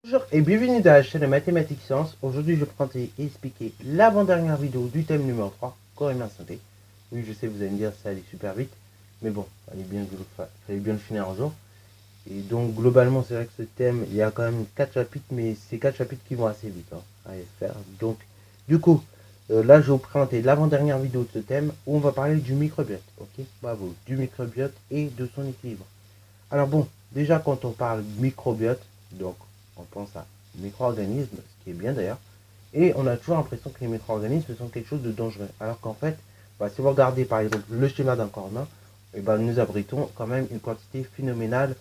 Bonjour et bienvenue dans la chaîne de Mathématiques Sciences. Aujourd'hui, je vais présenter et expliquer l'avant-dernière vidéo du thème numéro 3, corps humain santé. Oui, je sais, vous allez me dire ça allait super vite, mais bon, fallait bien le finir un jour. Et donc, globalement, c'est vrai que ce thème, il y a quand même 4 chapitres, mais c'est 4 chapitres qui vont assez vite à faire. Donc, du coup, là, je vais vous présenter l'avant-dernière vidéo de ce thème où on va parler du microbiote, ok? Bravo, du microbiote et de son équilibre. Alors bon, déjà quand on parle microbiote, donc on pense à micro-organismes, ce qui est bien d'ailleurs, et on a toujours l'impression que les micro-organismes sont quelque chose de dangereux. Alors qu'en fait, si vous regardez par exemple le schéma d'un corps humain, nous abritons quand même une quantité phénoménale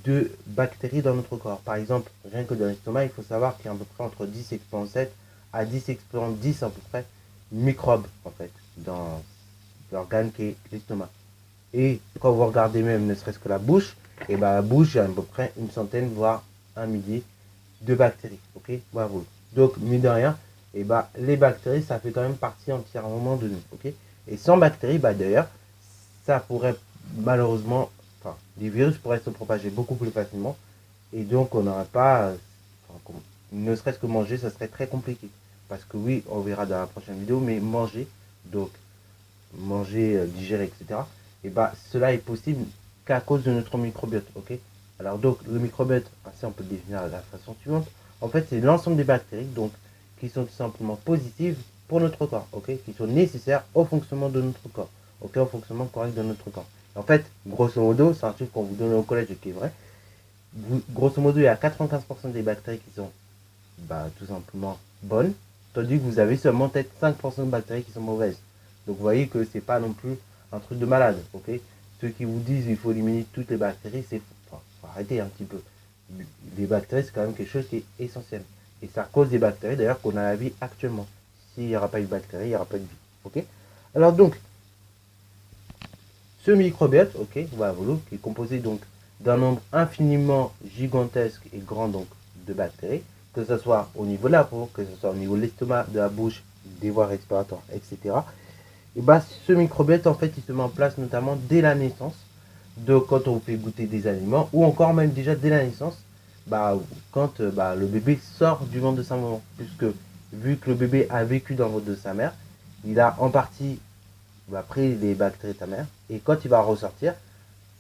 de bactéries dans notre corps. Par exemple, rien que dans l'estomac, il faut savoir qu'il y a à peu près entre 10 exponent 7 à 10 exponent 10 à peu près microbes en fait dans l'organe qui est l'estomac. Et quand vous regardez même ne serait-ce que la bouche, et la bouche, il y a à peu près une centaine, voire un millier de bactéries. Ok, bravo. Donc, mine de rien, les bactéries, ça fait quand même partie entièrement de nous. Ok, et sans bactéries, d'ailleurs, ça pourrait malheureusement, enfin, les virus pourraient se propager beaucoup plus facilement. Et donc, on n'aurait pas, ne serait-ce que manger, ça serait très compliqué. Parce que oui, on verra dans la prochaine vidéo, mais manger, donc manger, digérer, etc. Et cela est possible qu'à cause de notre microbiote, ok. Alors donc le microbiote, ainsi on peut le définir de la façon suivante. En fait, c'est l'ensemble des bactéries donc qui sont tout simplement positives pour notre corps, ok, qui sont nécessaires au fonctionnement de notre corps, ok, au fonctionnement correct de notre corps. Et en fait, grosso modo, c'est un truc qu'on vous donne au collège et qui est vrai. Grosso modo, il y a 95% des bactéries qui sont tout simplement bonnes, tandis que vous avez seulement peut-être 5% de bactéries qui sont mauvaises. Donc vous voyez que c'est pas non plus un truc de malade, ok. Ceux qui vous disent qu'il faut éliminer toutes les bactéries, c'est fou. Enfin, faut arrêter un petit peu. Les bactéries, c'est quand même quelque chose qui est essentiel. Et c'est à cause des bactéries d'ailleurs qu'on a la vie actuellement. S'il n'y aura pas eu de bactéries, il n'y aura pas de vie. Ok. Alors donc, ce microbiote, ok, voilà, qui est composé donc d'un nombre infiniment gigantesque et grand donc de bactéries, que ce soit au niveau de la peau, que ce soit au niveau de l'estomac, de la bouche, des voies respiratoires, etc. Et ce microbiote, en fait, il se met en place notamment dès la naissance, donc quand on fait goûter des aliments, ou encore même déjà dès la naissance, quand le bébé sort du ventre de sa maman, puisque vu que le bébé a vécu dans le ventre de sa mère, il a en partie pris les bactéries de ta mère, et quand il va ressortir,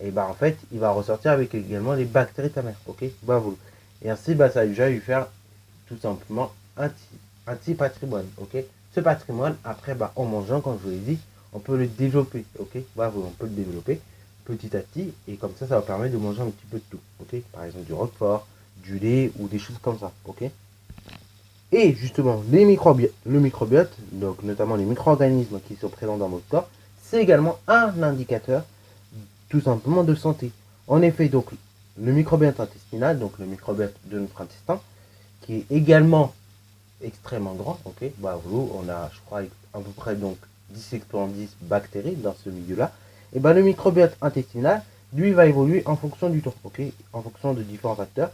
en fait, il va ressortir avec également les bactéries de ta mère, ok. Et ainsi, ça va déjà lui faire tout simplement un petit patrimoine, ok. Ce patrimoine, après, en mangeant, comme je vous l'ai dit, on peut le développer, ok. On peut le développer petit à petit, et comme ça va permettre de manger un petit peu de tout, ok. Par exemple, du roquefort, du lait, ou des choses comme ça, ok. Et justement, le microbiote, donc notamment les micro-organismes qui sont présents dans notre corps, c'est également un indicateur tout simplement de santé. En effet, donc le microbiote intestinal, donc le microbiote de notre intestin, qui est également extrêmement grand, ok, on a, je crois, à peu près donc 10 exponent 10 bactéries dans ce milieu-là, et le microbiote intestinal, lui, va évoluer en fonction du temps, ok, en fonction de différents facteurs,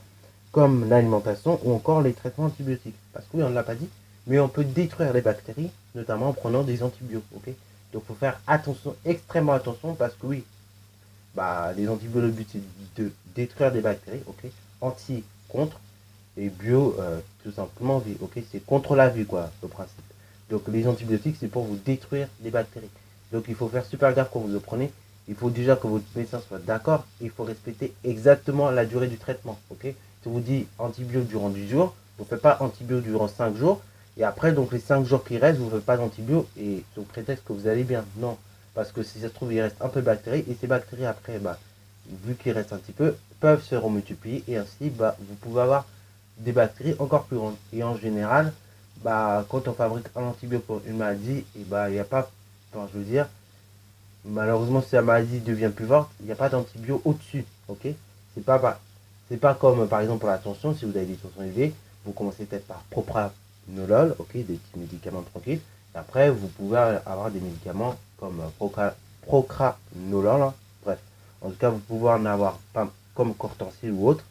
comme l'alimentation ou encore les traitements antibiotiques. Parce que oui, on ne l'a pas dit, mais on peut détruire les bactéries, notamment en prenant des antibiotiques, ok. Donc, il faut faire attention, extrêmement attention, parce que oui, les antibiotiques, le but c'est de détruire des bactéries, ok. Anti, contre, et bio, tout simplement vie, ok. C'est contre la vie, quoi, le principe. Donc les antibiotiques, c'est pour vous détruire les bactéries. Donc il faut faire super gaffe quand vous le prenez. Il faut déjà que votre médecin soit d'accord. Il faut respecter exactement la durée du traitement, ok. Si on vous dit antibiotiques durant 10 jours, vous ne faites pas antibiotiques durant 5 jours. Et après, donc les 5 jours qui restent, vous ne faites pas d'antibiotiques et sous prétexte que vous allez bien. Non, parce que si ça se trouve, il reste un peu de bactéries. Et ces bactéries, après, vu qu'il reste un petit peu, peuvent se remultiplier. Et ainsi, vous pouvez avoir des bactéries encore plus grandes. Et en général, quand on fabrique un antibiotique pour une maladie, il n'y a pas, je veux dire, malheureusement, si la maladie devient plus forte, il n'y a pas d'antibiotique au-dessus, ok. C'est pas comme, par exemple, pour la tension, si vous avez des tensions élevées, vous commencez peut-être par propranolol, ok, des petits médicaments tranquilles, et après, vous pouvez avoir des médicaments comme propranolol, hein. Bref, en tout cas, vous pouvez en avoir pas comme Cortensil ou autre.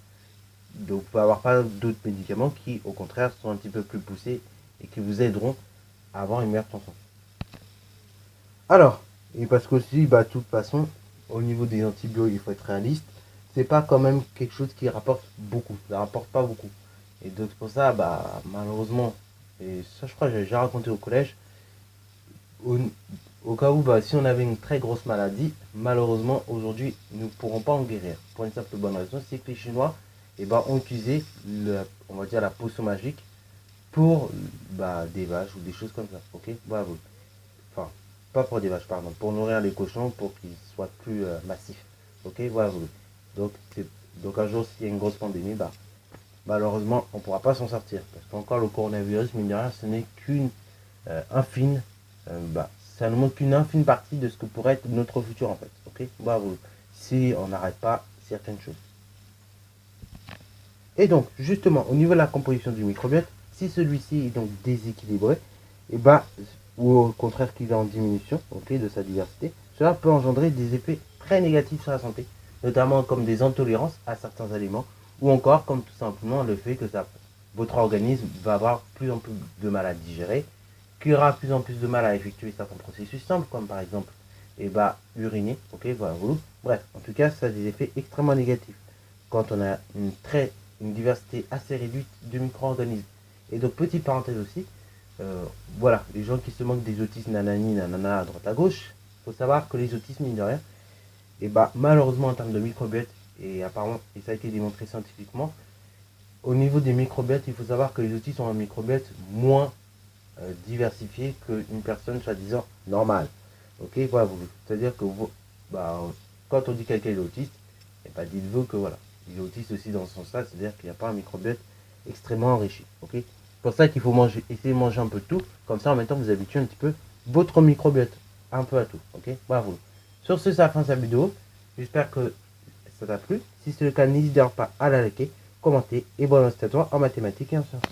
Donc, vous pouvez avoir pas d'autres médicaments qui, au contraire, sont un petit peu plus poussés et qui vous aideront à avoir une meilleure tension. Alors, et parce qu'aussi, de toute façon, au niveau des antibiotiques, il faut être réaliste. C'est pas quand même quelque chose qui rapporte beaucoup. Ça rapporte pas beaucoup. Et donc pour ça, bah malheureusement, et ça je crois que j'ai déjà raconté au collège, au, au cas où bah, si on avait une très grosse maladie, malheureusement aujourd'hui nous ne pourrons pas en guérir. Pour une simple bonne raison, c'est que les Chinois ont utilisé on va dire la potion magique pour des vaches ou des choses comme ça. Ok, voilà. Enfin, pas pour des vaches, pardon, pour nourrir les cochons pour qu'ils soient plus massifs. Ok, voilà. Donc, donc un jour, s'il y a une grosse pandémie, malheureusement, on ne pourra pas s'en sortir. Parce qu'encore le coronavirus, mine de rien, ce n'est qu'une infime, ça ne montre qu'une infime partie de ce que pourrait être notre futur en fait. Ok, voilà. Si on n'arrête pas certaines choses. Et donc, justement, au niveau de la composition du microbiote, si celui-ci est donc déséquilibré, et ou au contraire qu'il est en diminution, ok, de sa diversité, cela peut engendrer des effets très négatifs sur la santé, notamment comme des intolérances à certains aliments, ou encore comme tout simplement le fait que votre organisme va avoir plus en plus de mal à digérer, qu'il aura plus en plus de mal à effectuer certains processus simples, comme par exemple uriner, ok, voilà, bref, en tout cas, ça a des effets extrêmement négatifs quand on a une diversité assez réduite de micro-organismes. Et donc, petite parenthèse aussi, voilà, les gens qui se moquent des autismes nanani, nanana, à droite à gauche, il faut savoir que les autismes, mine de rien, malheureusement en termes de microbiote, et apparemment, et ça a été démontré scientifiquement, au niveau des microbiotes, il faut savoir que les autistes ont un microbiote moins diversifié qu'une personne soi-disant normale. Ok, voilà, c'est-à-dire que quand on dit quelqu'un est autiste, dites-vous que voilà, il est autiste aussi dans ce sens-là, c'est-à-dire qu'il n'y a pas un microbiote extrêmement enrichi. Ok, c'est pour ça qu'il faut essayer de manger un peu de tout, comme ça en même temps vous habituez un petit peu votre microbiote un peu à tout. Ok, bravo. Sur ce, c'est la fin de cette vidéo. J'espère que ça t'a plu. Si c'est le cas, n'hésitez pas à la liker, commenter et bonne à toi en mathématiques et en sciences.